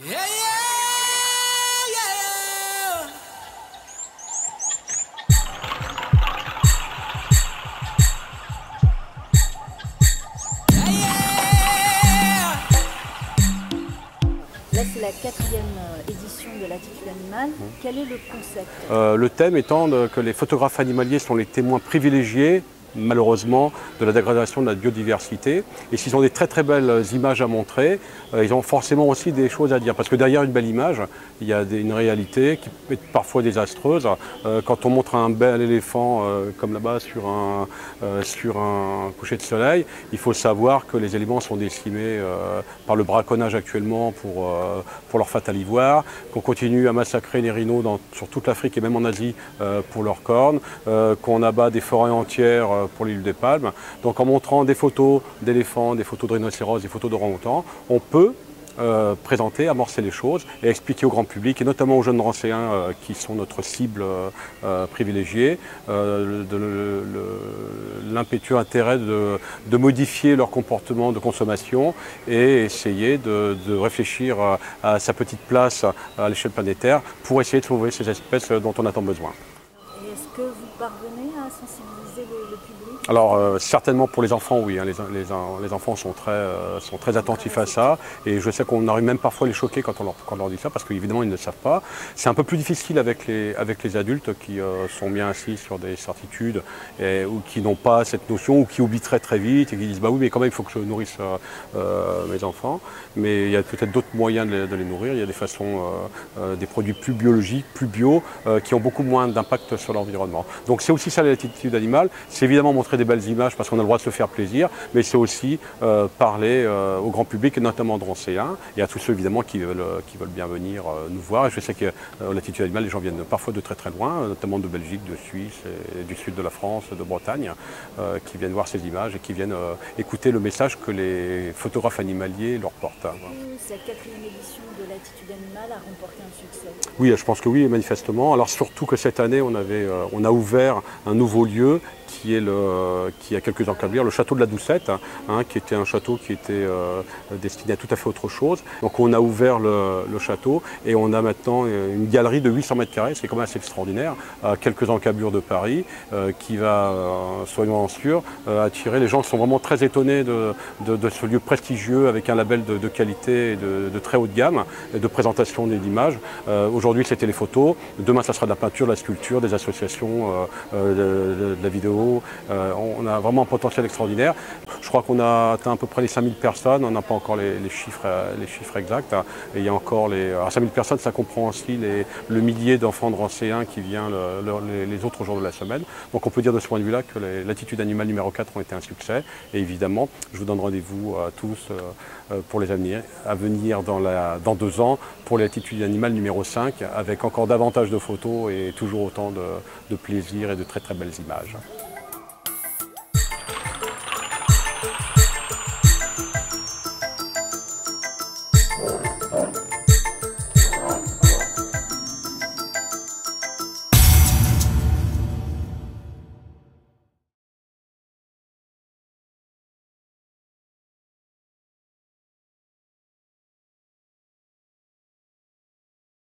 Yeah, yeah, yeah. Yeah, yeah. Là, c'est la 4e édition de Latitude Animale. Quel est le concept? Le thème étant que les photographes animaliers sont les témoins privilégiés, malheureusement, de la dégradation de la biodiversité. Et s'ils ont des très très belles images à montrer, ils ont forcément aussi des choses à dire. Parce que derrière une belle image, il y a une réalité qui peut être parfois désastreuse. Quand on montre un bel éléphant, comme là-bas sur un coucher de soleil, il faut savoir que les éléments sont décimés par le braconnage actuellement pour leur fat à l'ivoire, qu'on continue à massacrer les rhinos sur toute l'Afrique et même en Asie pour leurs cornes, qu'on abat des forêts entières pour l'île des Palmes. Donc en montrant des photos d'éléphants, des photos de rhinocéros, des photos d'orang-outans, on peut présenter, amorcer les choses et expliquer au grand public, et notamment aux jeunes Drancéens qui sont notre cible privilégiée, l'impétueux intérêt de modifier leur comportement de consommation et essayer de réfléchir à sa petite place à l'échelle planétaire pour essayer de sauver ces espèces dont on a tant besoin. Et est-ce que vous parvenez à sensibiliser le public? Alors certainement pour les enfants, oui, hein, les enfants sont très attentifs à ça, et je sais qu'on arrive même parfois à les choquer quand on leur dit ça, parce qu'évidemment ils ne le savent pas. C'est un peu plus difficile avec les adultes qui sont bien assis sur des certitudes ou qui n'ont pas cette notion, ou qui oublient très très vite et qui disent bah oui mais quand même il faut que je nourrisse mes enfants. Mais il y a peut-être d'autres moyens de les nourrir, il y a des façons, des produits plus biologiques, plus bio, qui ont beaucoup moins d'impact sur l'environnement. Donc c'est aussi ça l'attitude animale, c'est évidemment montrer des belles images parce qu'on a le droit de se faire plaisir, mais c'est aussi parler au grand public et notamment drancéens et à tous ceux évidemment qui veulent bien venir nous voir. Et je sais que l'attitude animale, les gens viennent parfois de très très loin, notamment de Belgique, de Suisse, et du sud de la France, de Bretagne, qui viennent voir ces images et qui viennent écouter le message que les photographes animaliers leur portent. Cette 4e édition de Latitude Animale a remporté un succès? Oui, je pense que oui, manifestement. Alors surtout que cette année, on a ouvert un nouveau lieu qui a quelques encablures, le château de la Doucette, qui était un château qui était destiné à tout à fait autre chose. Donc on a ouvert le château et on a maintenant une galerie de 800 mètres carrés, c'est quand même assez extraordinaire, à quelques encablures de Paris, qui va, soyons sûrs, attirer les gens qui sont vraiment très étonnés de ce lieu prestigieux avec un label de qualité et de très haut de gamme, et de présentation d'images. Aujourd'hui c'était les photos, demain ça sera de la peinture, de la sculpture, des associations, de la vidéo. On a vraiment un potentiel extraordinaire. Je crois qu'on a atteint à peu près les 5000 personnes, on n'a pas encore les chiffres exacts. Et il y a encore alors 5000 personnes, ça comprend aussi le millier d'enfants drancéens qui viennent les autres jours de la semaine. Donc on peut dire de ce point de vue-là que les Latitudes Animales numéro 4 ont été un succès. Et évidemment, je vous donne rendez-vous à tous pour les à venir dans 2 ans pour les Latitudes Animales numéro 5 avec encore davantage de photos et toujours autant de plaisir et de très très belles images.